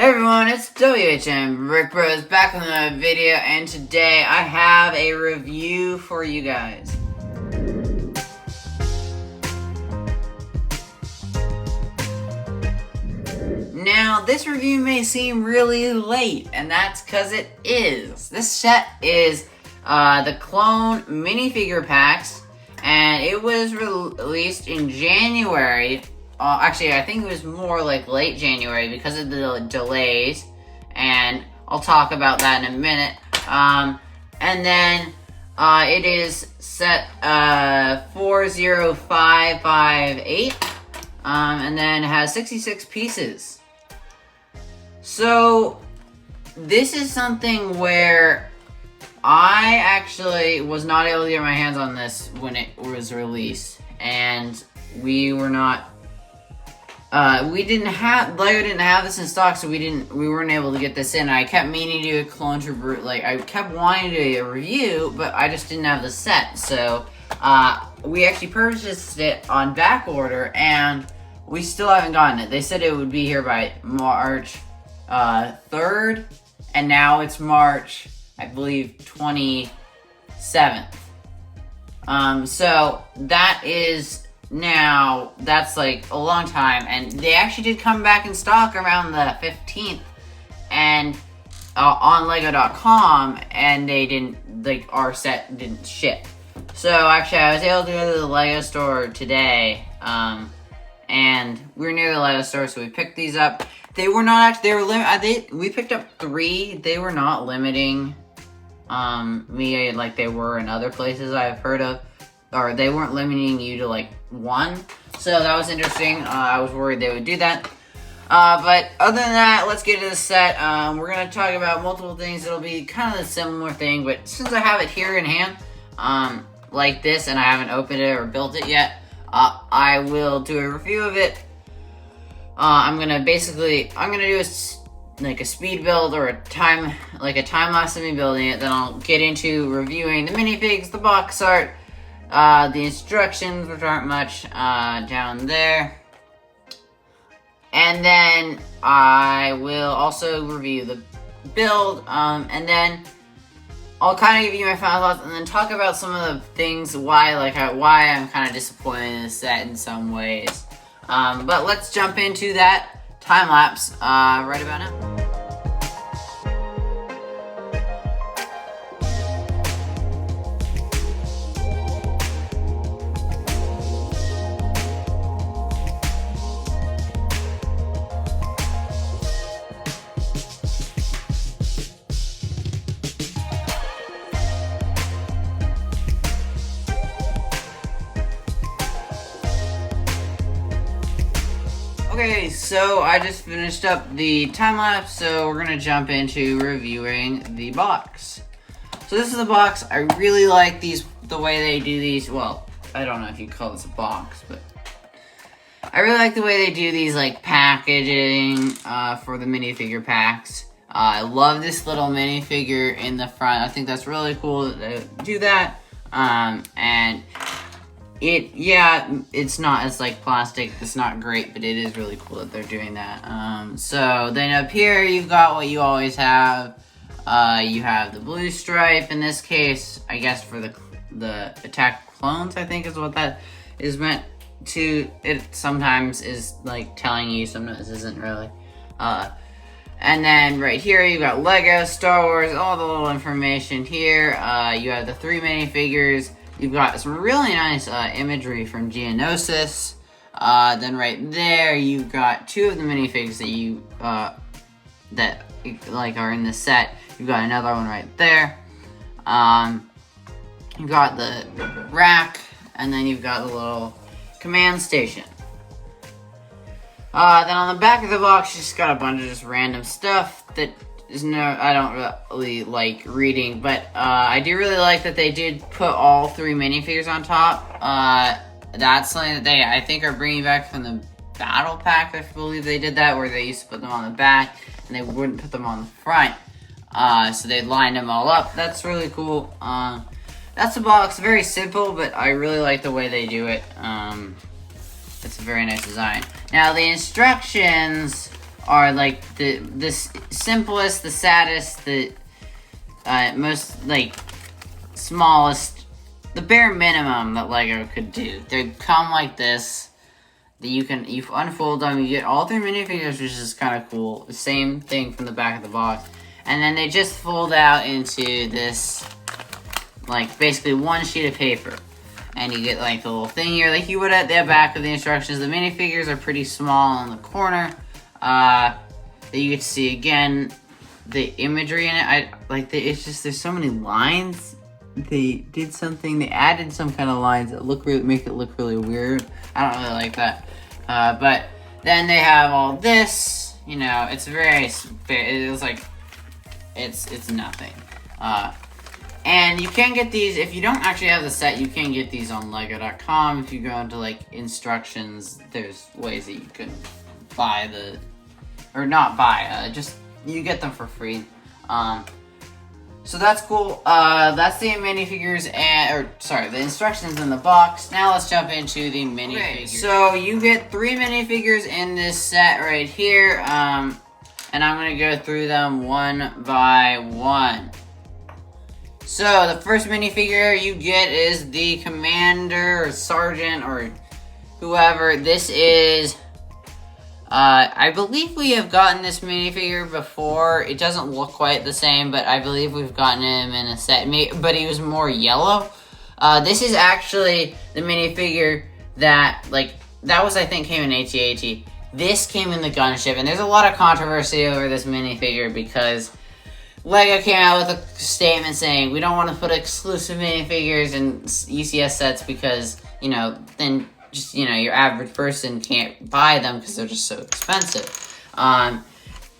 Hey everyone, it's WHM Rick Bros back with another video, and today I have a review for you guys. Now, this review may seem really late, and that's because it is. This set is the Clone minifigure packs, and it was released in January. Actually, I think it was more like late January because of the delays, and I'll talk about that in a minute. And then it is set 40558, and then it has 66 pieces. So this is something where I actually was not able to get my hands on this when it was released, and we were not. LEGO didn't have this in stock, so we weren't able to get this in. I kept meaning to do a Clone Trooper, I kept wanting to do a review, but I just didn't have the set. So, we actually purchased it on back order, and we still haven't gotten it. They said it would be here by March 3rd, and now it's March, I believe, 27th. So that is. Now, that's like a long time, and they actually did come back in stock around the 15th, and on Lego.com, and they didn't, our set didn't ship. So, actually, I was able to go to the Lego store today, and we were near the Lego store, so we picked these up. They were not actually, we picked up 3, they were not limiting, me like they were in other places I've heard of. Or they weren't limiting you to 1, so that was interesting. I was worried they would do that. But other than that, let's get to the set. We're going to talk about multiple things. It'll be kind of a similar thing, but since I have it here in hand, like this, and I haven't opened it or built it yet, I will do a review of it. I'm going to do a speed build or a time lapse of me building it. Then I'll get into reviewing the minifigs, the box art, the instructions, which aren't much, down there. And then I will also review the build, and then I'll kind of give you my final thoughts, and then talk about some of the things why I'm kind of disappointed in the set in some ways. But let's jump into that time lapse, right about now. Okay, so I just finished up the time-lapse, so we're gonna jump into reviewing the box. So this is the box. I really like the way they do these. Well, I don't know if you call this a box, but I really like the way they do these, packaging, for the minifigure packs. I love this little minifigure in the front. I think that's really cool that they do that. And it's not as plastic. It's not great, but it is really cool that they're doing that. So then up here, you've got what you always have. You have the blue stripe. In this case, I guess for the attack clones, I think is what that is meant to. It sometimes is telling you, sometimes isn't really. And then right here, you've got Lego, Star Wars, all the little information here. You have the 3 minifigures. You've got some really nice imagery from Geonosis. Then right there, you've got 2 of the minifigs that you that are in the set. You've got another one right there. You've got the rack, and then you've got the little command station. Then on the back of the box, you just got a bunch of just random stuff that I don't really like reading, but I do really like that they did put all 3 minifigures on top. That's something that I think are bringing back from the battle pack. I believe they did that, where they used to put them on the back and they wouldn't put them on the front. So they lined them all up. That's really cool. That's the box. Very simple, but I really like the way they do it. It's a very nice design. Now the instructions are like the simplest, the saddest, the most like smallest, the bare minimum that Lego could do. They come like this. That you unfold them, you get all 3 minifigures, which is kind of cool. The same thing from the back of the box. And then they just fold out into this, like, basically one sheet of paper. And you get, like, the little thing here, like you would at the back of the instructions. The minifigures are pretty small in the corner. That you get to see, again, the imagery in it. It's just, there's so many lines. They did something, they added some kind of lines that make it look really weird. I don't really like that. But then they have all this, you know, it's nothing. And you can get these, if you don't actually have the set, you can get these on Lego.com. If you go into, like, instructions, there's ways that you can buy you get them for free. So that's cool. That's the minifigures the instructions in the box. Now let's jump into the minifigures. Okay, so you get 3 minifigures in this set right here. And I'm gonna go through them one by one. So the first minifigure you get is the commander or sergeant or whoever. This is I believe we have gotten this minifigure before. It doesn't look quite the same, but I believe we've gotten him in a set. But he was more yellow. This is actually the minifigure that was, I think, came in AT-AT. This came in the gunship, and there's a lot of controversy over this minifigure because LEGO came out with a statement saying we don't want to put exclusive minifigures in UCS sets because, you know, then just, you know, your average person can't buy them because they're just so expensive.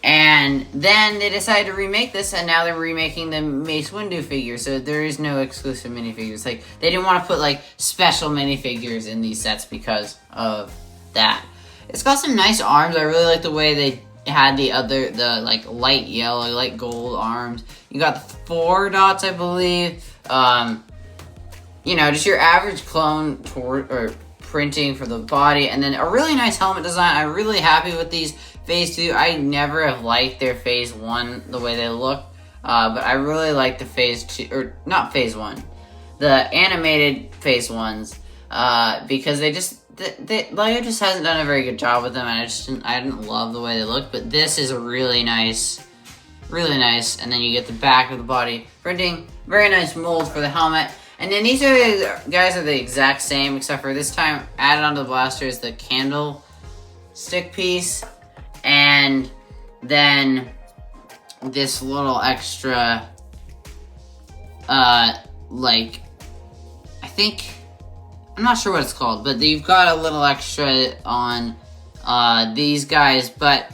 And then they decided to remake this, and now they're remaking the Mace Windu figure, so there is no exclusive minifigures. Like, they didn't want to put, like, special minifigures in these sets because of that. It's got some nice arms. I really like the way they had the like, light yellow, light gold arms. You got 4 dots, I believe. You know, just your average clone printing for the body, and then a really nice helmet design. I'm really happy with these Phase 2. I never have liked their Phase 1, the way they look, but I really like the Phase 2, or not Phase 1, the animated Phase 1s, because LEGO just hasn't done a very good job with them, and I didn't love the way they look, but this is a really nice, and then you get the back of the body printing, very nice mold for the helmet. And then these guys are the exact same, except for this time added onto the blaster is the candlestick piece, and then this little extra, like, I'm not sure what it's called, but you've got a little extra on these guys, but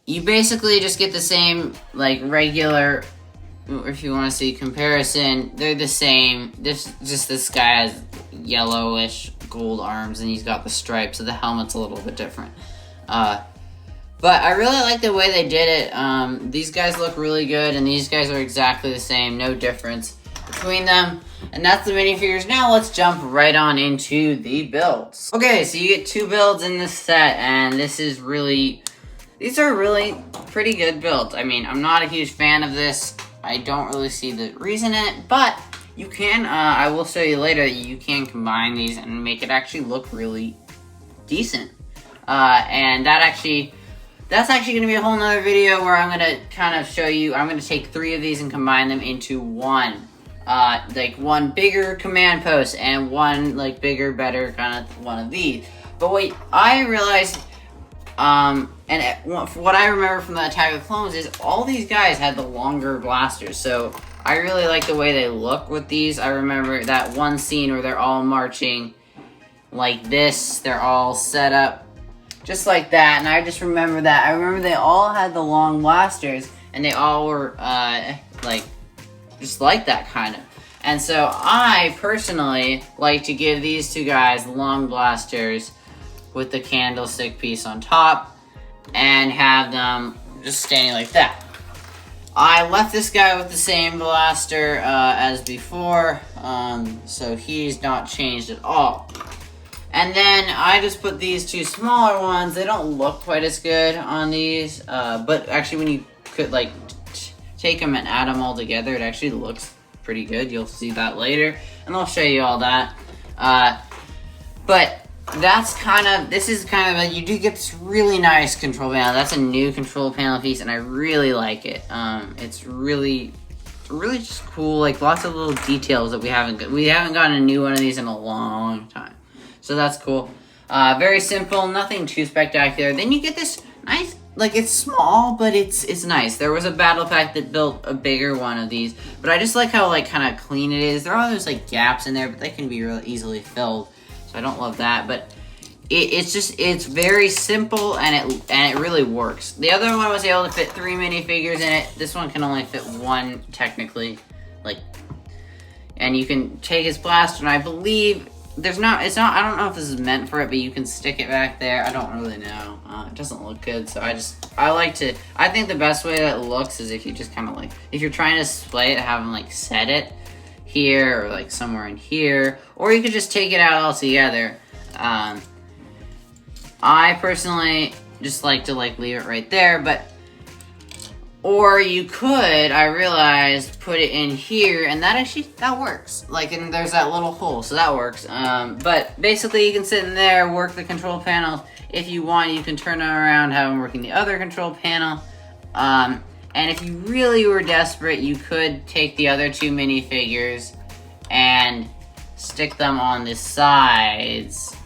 you basically just get the same, like, regular. If you want to see comparison, they're the same. This guy has yellowish gold arms, and he's got the stripes, so the helmet's a little bit different. But I really like the way they did it. These guys look really good, and these guys are exactly the same. No difference between them. And that's the minifigures. Now let's jump right on into the builds. Okay, so you get 2 builds in this set, and these are really pretty good builds. I mean, I'm not a huge fan of this. I don't really see the reason in it, but you can, I will show you later, you can combine these and make it actually look really decent. And that's actually going to be a whole nother video where I'm going to kind of show you, I'm going to take 3 of these and combine them into one. Like one bigger command post and one like bigger, better kind of one of these. But what I realized, what I remember from the Attack of the Clones is all these guys had the longer blasters, so I really like the way they look with these. I remember that one scene where they're all marching like this. They're all set up just like that, and I just remember that. I remember they all had the long blasters, and they all were, like, just like that, kind of. And so I personally like to give these 2 guys long blasters with the candlestick piece on top, and have them just standing like that. I left this guy with the same blaster as before, so he's not changed at all. And then I just put these two smaller ones. They don't look quite as good on these, but actually when you could like take them and add them all together, it actually looks pretty good. You'll see that later, and I'll show you all that. But that's this is kind of you do get this really nice control panel. That's a new control panel piece, and I really like it. It's really just cool. Like lots of little details that we haven't gotten a new one of these in a long time. So that's cool. Very simple, nothing too spectacular. Then you get this nice, like it's small, but it's nice. There was a battle pack that built a bigger one of these, but I just like how like kind of clean it is. There are those like gaps in there, but they can be really easily filled. So I don't love that, but it's very simple and it really works. The other one was able to fit 3 minifigures in it. This one can only fit 1 technically, like, and you can take his blaster, and I believe I don't know if this is meant for it, but you can stick it back there. I don't really know. It doesn't look good, so I think the best way that it looks is if you just kind of like, if you're trying to display it, have them like set it here or like somewhere in here, or you could just take it out altogether. I personally just like to like leave it right there, or you could, I realized, put it in here, and that works. Like, and there's that little hole, so that works. But basically, you can sit in there, work the control panels. If you want, you can turn them around, have them working the other control panel. And if you really were desperate, you could take the other 2 minifigures and stick them on the sides,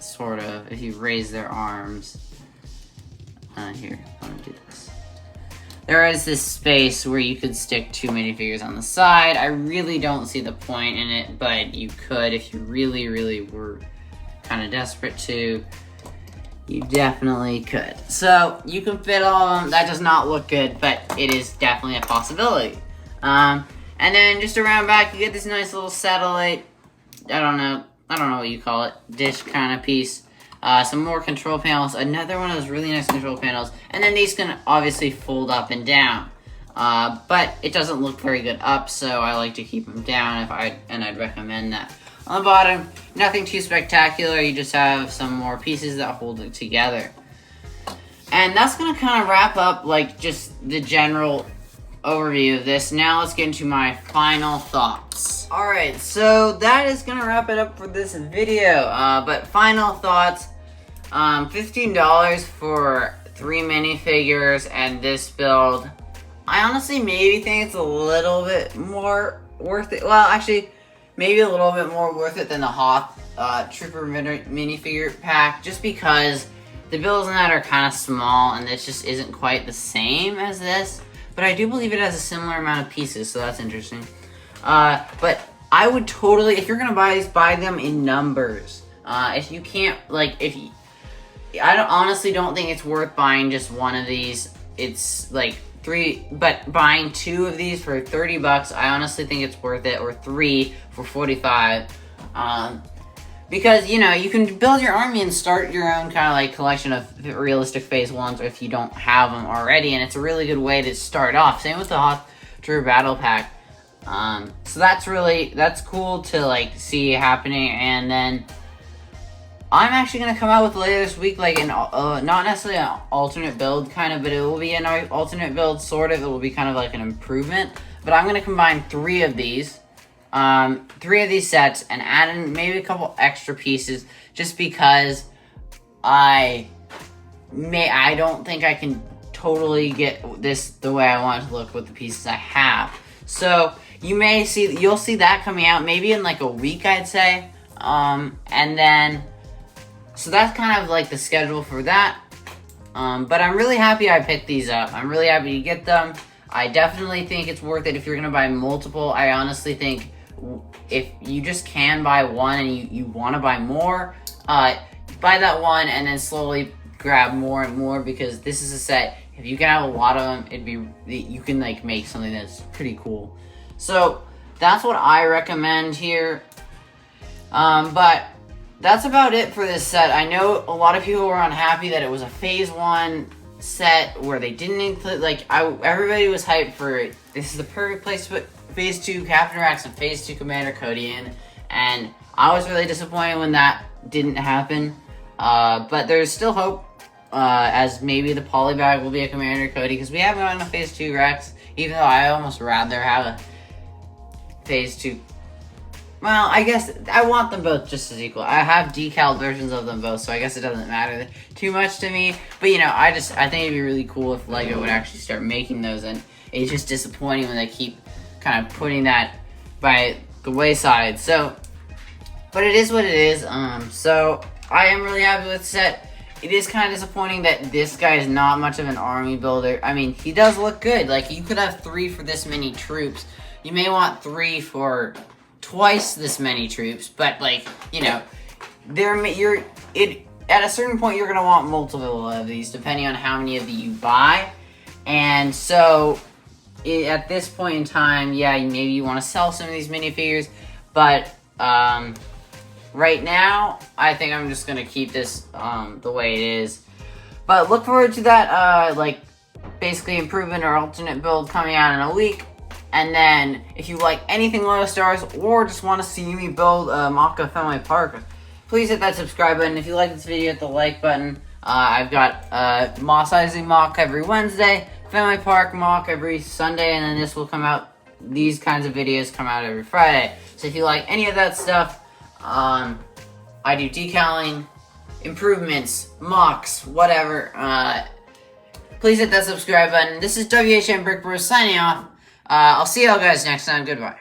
sort of, if you raise their arms. Here, let me do this. There is this space where you could stick 2 minifigures on the side. I really don't see the point in it, but you could if you really, really were kind of desperate to. You definitely could. So, you can fit all of them. That does not look good, but it is definitely a possibility. And then just around back, you get this nice little satellite, I don't know what you call it, dish kind of piece. Some more control panels, another one of those really nice control panels, and then these can obviously fold up and down, but it doesn't look very good up, so I like to keep them down I'd recommend that. On the bottom, nothing too spectacular, you just have some more pieces that hold it together. And that's going to kind of wrap up like just the general overview of this. Now let's get into my final thoughts. Alright, so that is going to wrap it up for this video, but final thoughts, $15 for 3 minifigures and this build. I honestly maybe think it's a little bit more worth it. Well, actually, maybe a little bit more worth it than the Hoth Trooper minifigure pack, just because the builds in that are kind of small and this just isn't quite the same as this. But I do believe it has a similar amount of pieces, so that's interesting. But I would totally, if you're gonna buy these, buy them in numbers. If you can't, like, I honestly don't think it's worth buying just one of these. It's like 3, but buying 2 of these for $30, I honestly think it's worth it, or 3 for $45. Because, you know, you can build your army and start your own kind of like collection of realistic phase 1s if you don't have them already, and it's a really good way to start off. Same with the Hoth Trooper Battle Pack. So that's cool to like see happening. And then I'm actually going to come out with later this week like not necessarily an alternate build kind of, but it will be an alternate build sort of. It will be kind of like an improvement, but I'm going to combine 3 of these. 3 of these sets and add in maybe a couple extra pieces, just because I don't think I can totally get this the way I want it to look with the pieces I have. So you'll see that coming out maybe in like a week, I'd say. And then so that's kind of like the schedule for that. But I'm really happy I picked these up. I'm really happy to get them. I definitely think it's worth it if you're gonna buy multiple. I honestly think if you just can buy one and you want to buy more, buy that one and then slowly grab more and more, because this is a set, if you can have a lot of them, you can like make something that's pretty cool. So that's what I recommend here. But that's about it for this set. I know a lot of people were unhappy that it was a phase 1 set where they didn't include, like, everybody was hyped for it. This is the perfect place to put phase 2 Captain Rex and phase 2 Commander Cody in, and I was really disappointed when that didn't happen. But there's still hope, as maybe the polybag will be a Commander Cody, because we haven't gotten a Phase 2 Rex, even though I almost rather have a Phase 2. Well, I guess I want them both just as equal. I have decal versions of them both, so I guess it doesn't matter too much to me. But, you know, I think it'd be really cool if LEGO would actually start making those, and it's just disappointing when they keep kind of putting that by the wayside. So, but it is what it is. So I am really happy with the set. It is kind of disappointing that this guy is not much of an army builder. I mean, he does look good. Like, you could have 3 for this many troops. You may want 3 for twice this many troops, but, like, you know, at a certain point you're gonna want multiple of these, depending on how many of these you buy. And so at this point in time, yeah, maybe you want to sell some of these minifigures, but right now I think I'm just gonna keep this the way it is. But look forward to that like basically improvement or alternate build coming out in a week. And then, if you like anything Lego Stars, or just want to see me build Maka Fenway Park, please hit that subscribe button. If you like this video, hit the like button. I've got Moss Isley Mock every Wednesday, Fenway Park Mock every Sunday, and then this will come out, these kinds of videos come out every Friday. So if you like any of that stuff, I do decaling, improvements, mocks, whatever. Please hit that subscribe button. This is WHM Brick Bros signing off. I'll see y'all guys next time. Goodbye.